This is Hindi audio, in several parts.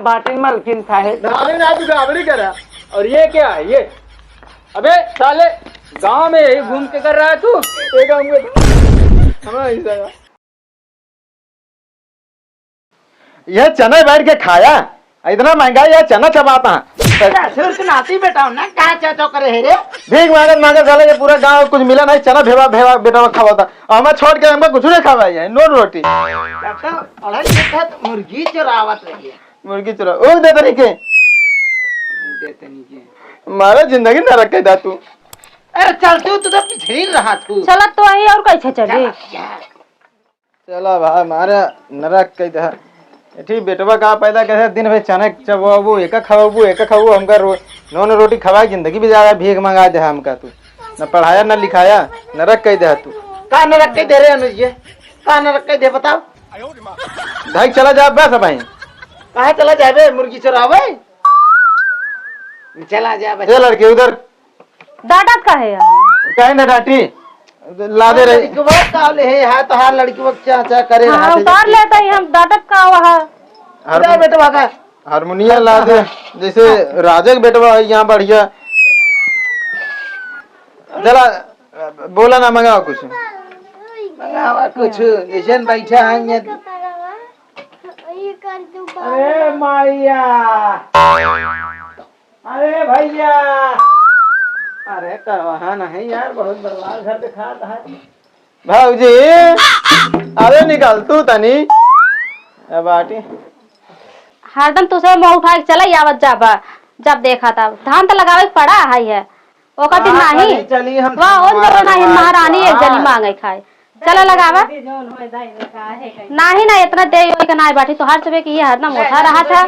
बाटी मलकिन था है ना तू गाबड़ी करा। और ये क्या है ये? अबे साले गांव में यही घूम के कर रहा है तू? एक यह चना बैठ के खाया इतना महंगाई है चना चबाता नाती बेटा ना क्या चाहते करे है रे भीख मांगत साले के पूरा गांव कुछ मिला नहीं चना भेवा भेवा बेटा खावा था हमें छोड़ के हमको कुछ नहीं खावा है नोन रोटी मुर्गी चुरावत रही मुर्गी चुरा ओ दे तरीके मारा जिंदगी न रखे दा तू। अरे चलते तू तो पिछड़ी रहा तू चला तो आई और कैसे चली चला भाई मारा नरक कह दे ठीक बेटवा का पैदा कैसे दिन भर चना चबाबू एक खाऊ हमका नॉन रोटी खवा जिंदगी भी जाएगा भीख मंगा दे हमका तू न पढ़ाया न लिखाया नरक कह दे तू का नरक कह दे रे अनुज जी का नरक कह दे बताओ ढाई चला जा बस भाई कहाँ चला जाबे मुर्गी चुरावे चला जा ये लड़के उधर डांटत का है कहीं न डांटी ला दे रही कावले है हां तो हां लड़की वक्त चाचा करे हां उतार लेता ही हम डांटत का वहां अरे बेटा का हारमोनियम ला दे जैसे राजा के बेटवा है यहाँ बढ़िया चला बोला ना मंगाओ कुछ जैसे बैठा हैं अरे माया अरे भैया अरे करवा नहीं यार बहुत बर्बाद घर दिखा है भाऊजी अरे निकाल तू तनी बाटी हरदम तुझे मुंह उठा के चला आवत जाबा जब देखा था धान तो लगावे पड़ा है ओका दिन नहीं चली हम वाह और जब नहीं महारानी एक जनी मांगे खाए चला लगावा नहीं ना इतना दे का ना बाटी तो हर सुबह की ये हरदम उठा रहा था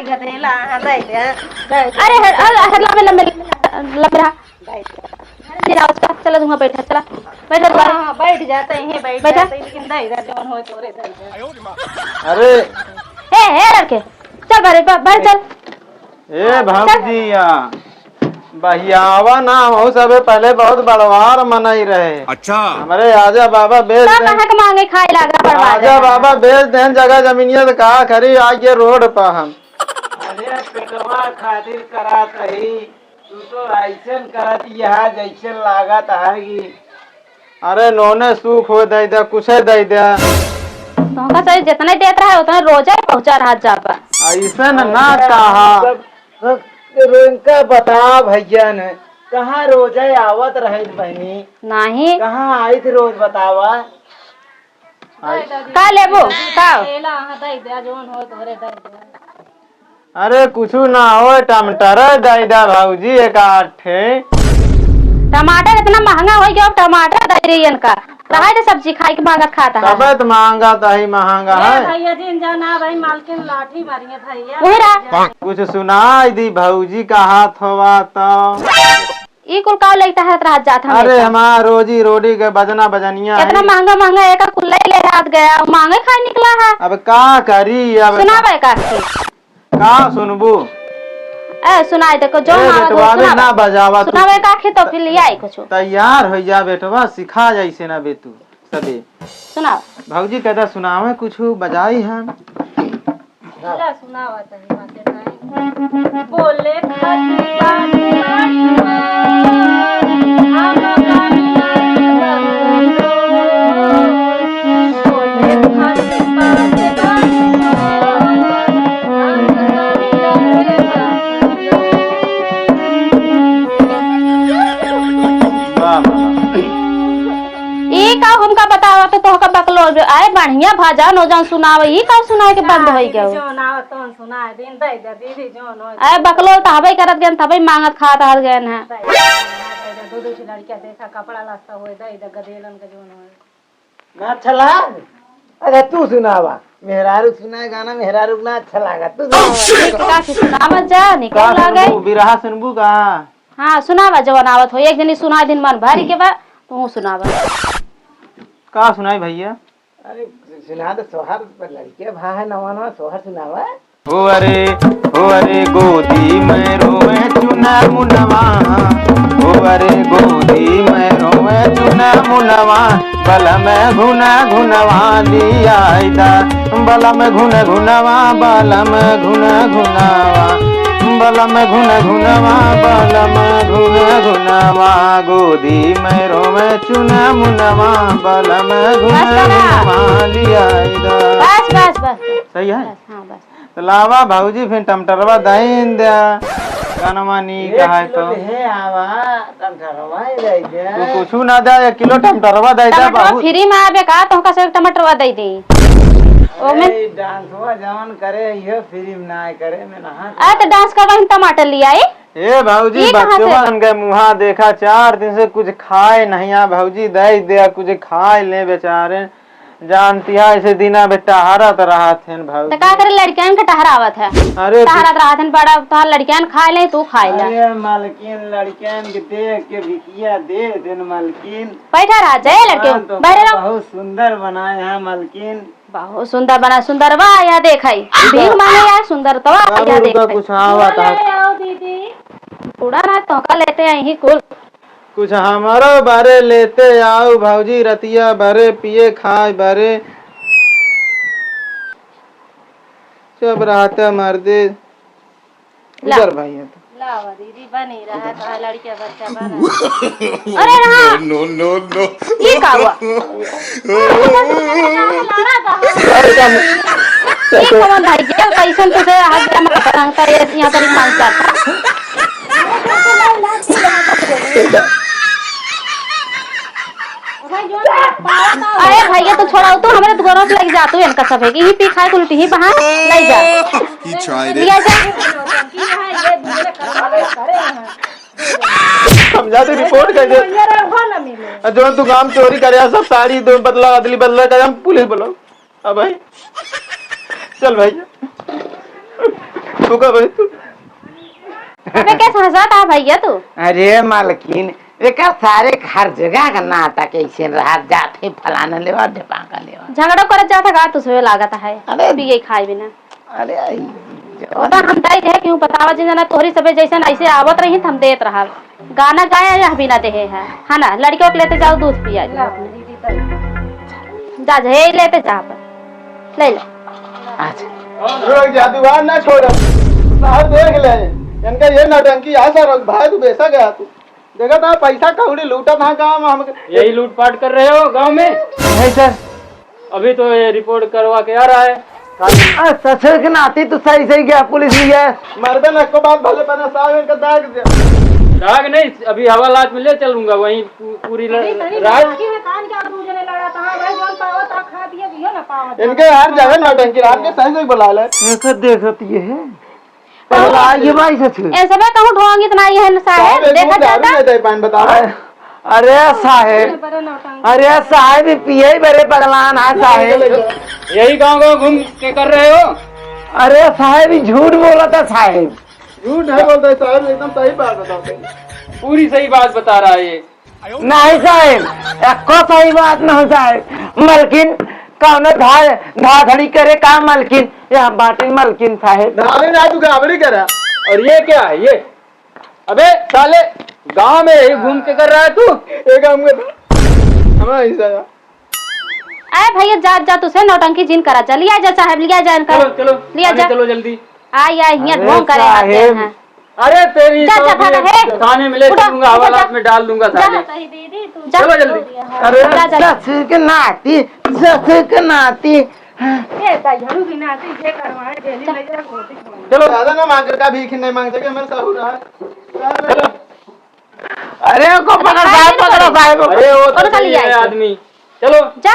अरे लंबे लंबे लंबे रहा चला दूंगा बैठा चला बैठा बैठ जाते हैं बैठ जाते हैं लेकिन दही जौन हो तोरे अरे हे लड़के चल बारे बैठ चल ए भाऊजी बहियावा ना हो सब पहले बहुत बड़वार मनाई रहे। अच्छा हमारे आजा बाबा बेच दे मांगे खाए लगा आजा बाबा बेच दे जगह जमीनिया तो कहा खरी आगे रोड पर हम अरे पेटवा खातिर करात रही तू तो ऐसन करत यहाँ जैसे लागत है अरे नोने सुख हो दे दे कुछ दे दे तो का सही जितने देत रहा है उतने रोजा पहुंचा रहा जापा ऐसा ना कहा रोनका बता भैया ने कहाँ रोजा आवत रहे बहनी नहीं कहाँ आई थी रोज बतावा का लेबो का एला दही दे जौन हो तोरे दही अरे कुछ ना हो टमाटर दे दे भाऊजी एक आठे टमाटर इतना महंगा हो गया टमाटर दे रही इनका रहा है सब्जी खाई के मांगत खाता है तबत महंगा तो ही महंगा है भैया जी जाना भाई मालकिन लाठी मारिए भैया वही रहा कुछ सुनाई दी भाऊजी का हाथ होवा तो ई कुल का लेता है रात जात हम अरे हमारा रोजी रोटी के बजना बजनिया इतना महंगा महंगा एक कुल्ला ले रात गया मांगे खाए निकला है अब का करी अब सुनावे का सुनबू ए सुनाई देखो जो ना बजावा सुनावे का तो फिर ले आई कुछ तैयार हो जा बेटवा सिखा जैसे ना बेटू सबे सुना भाऊजी कहता सुनावे कुछ बजाई हम ला सुनावा तनी बातें नहीं बोले हमका बतावा तो तोहका बकलो आए बढ़िया भाजा नो जान सुनावे ई का सुनाए के बंद होई गयो जो नाव तो सुनाए दिन दे दे दीदी जोन हो आए बकलो तहबे करत गन तबे मांगत खात हर गन है दो दो लड़कियां देखा कपड़ा लास्ता होए दे दे गदेलन के जोन हो ना अच्छा लगा अरे तू सुनावा मेहरारू सुनाए गाना मेहरारू ना अच्छा लगा तू का सुनावा जा निकल लागे बिरहा सुनबू का हां सुनावा जवन आवत हो एक जनी सुना दिन मन भारी के बा तू सुनावा का सुनाई भैया अरे सुना तो सोहर पर लड़के भा है नवा नवा सोहर सुनावा हो अरे गोदी में रोए चुना मुनवा हो अरे गोदी में रोए चुना मुनवा बलम घुन घुनवा लिया बलम घुन घुनवा बलम घुन घुनवा बलम घुन घुनवा बलम घुन घुनवा गोदी में रोवे चुना मुनवा बलम घुन घुनवा लिया बस बस बस सही है। हाँ बस तो लावा भाऊजी फिर टमटरवा दाइन दिया गानवा नी कहा तो हे आवा टमटरवा दे दे तू कुछ ना दे 1 किलो टमटरवा दे दे टमाटर बाबू फ्री में आबे का तो का से टमाटर दे दी ओमे डांसवा जवन करे ये फिल्म ना करे में नहा आ तो डांस करवा हम टमाटर लिया है ए भाऊजी ये कहाँ से? बच्चों के मुहा देखा 4 दिन से कुछ खाए नहीं आ भाऊजी दे दे कुछ खाए ले बेचारे जानती है ऐसे दिना बेटा हारत रहा थे भाऊजी तो का करे लड़कियन के टहरावत है अरे टहरात रहा थे बड़ा तो लड़कियन खा ले तू खाए ले अरे मालकिन लड़कियन के देख के भिकिया दे देन मालकिन बैठा रहा जाए लड़के तो बहरे रहो बहुत सुंदर बनाए हैं मालकिन बहुत सुंदर बना सुंदर बा या देखाई भीख मांगे यार सुंदर तो या बाबू का देखाई कुछ आवा था आओ दीदी पूरा ना तो का लेते हैं ही कुल कुछ हमारो बारे लेते आओ भाऊजी रतिया बारे पिए खाए बारे सब रहता मर्दे ला। उधर भाई है तो लावा दीदी बनी रहा था लड़के बच्चा बना अरे रहा no, no, no. ये का हुआ ये कौन भाई के कैसन तो से हाथ में रंगता है यहां पर मांग जाता अरे भैया तो छोड़ाओ तो हमारे दुकानों से लग जातू इनका सब है कि ही पी खाए तो उल्टी ही बहा ले जा He tried लिया it. जा समझा तो रिपोर्ट कर दे जो तू काम चोरी करे सब साड़ी दो बदला अदली बदला कर हम पुलिस बुलाओ अब भाई चल भाई तू का भाई तू अबे कैसे हंसाता है भैया तू अरे मालकिन एक सारे हर जगह का नाता कैसे रहा जाते फलाना लेवा ढेपाका लेवा झगड़ो करत जाता का तू से लागत है अरे भी खाए बिना अरे ओदा हम दाई रहे क्यों बतावा जिन तोहरी सबे जैसन ऐसे आवत रही हम देत रहा गाना गाया या बिना देहे है ना लड़कियों को लेते जाओ दूध पिया जा जे लेते जा पर ले ले लोग जादूगर ना छोड़ बाहर देख ले इनका ये नौटंकी ऐसा रोक भाई तू बेसा गया तू देखा था पैसा कौड़ी लूटा था काम हम यही लूटपाट कर रहे हो गांव में? नहीं सर अभी तो ये रिपोर्ट करवा के आ रहा है। ससुर के नाती तो सही सही गया पुलिस भी गया मरबे न को बात भले पना साहब इनका दाग दे दाग नहीं, अभी हवालात में ले चलूंगा वहीं पूरी रात। इनके हर जगह नौटंकी रात के सही सही बुला ले ऐसा देखती है पहला ये भाई ससुर ए सबे कहूं ढोंग इतना ये है साहब देखा जाता पान बता अरे साहेब अरे साहेब पिए बड़े पगलान है साहेब यही गाँव घूम के कर रहे हो? अरे साहेब झूठ बोला था साहेब झूठ नहीं बोलते साहब एकदम सही बात बताते पूरी सही बात बता रहा है ये। नहीं साहेब एको सही बात नहीं साहेब मलकिन कौन धा धड़ी करे का मलकिन यहाँ बाटी मलकिन साहेब धारे ना तू गाबड़ी करा और ये क्या है ये? अबे साले गांव में यही घूम के कर रहा है तू? एक काम कर हमारा हिस्सा अरे भैया जा जा तुसे नौटंकी जिन करा चल लिया जा साहब लिया जा इनका चलो चलो लिया आगे जा चलो जल्दी। आ या यहाँ ढोंग करे आते हैं अरे तेरी जा, जा, तो भागा, हे। थाने में ले उठा, चलूंगा, उठा, हवालात जा। में डाल दूंगा साले। जा चलो जल्दी। अरे जा, जा, जा। ससुर के नाती ससुर के नाती चलो ज्यादा ना मांग का भीख नहीं मांग सके मेरे साहू रहा अरे को पकड़ साहेब अरे वो और तो का सही लिया है ऐसे। आदमी। चलो जा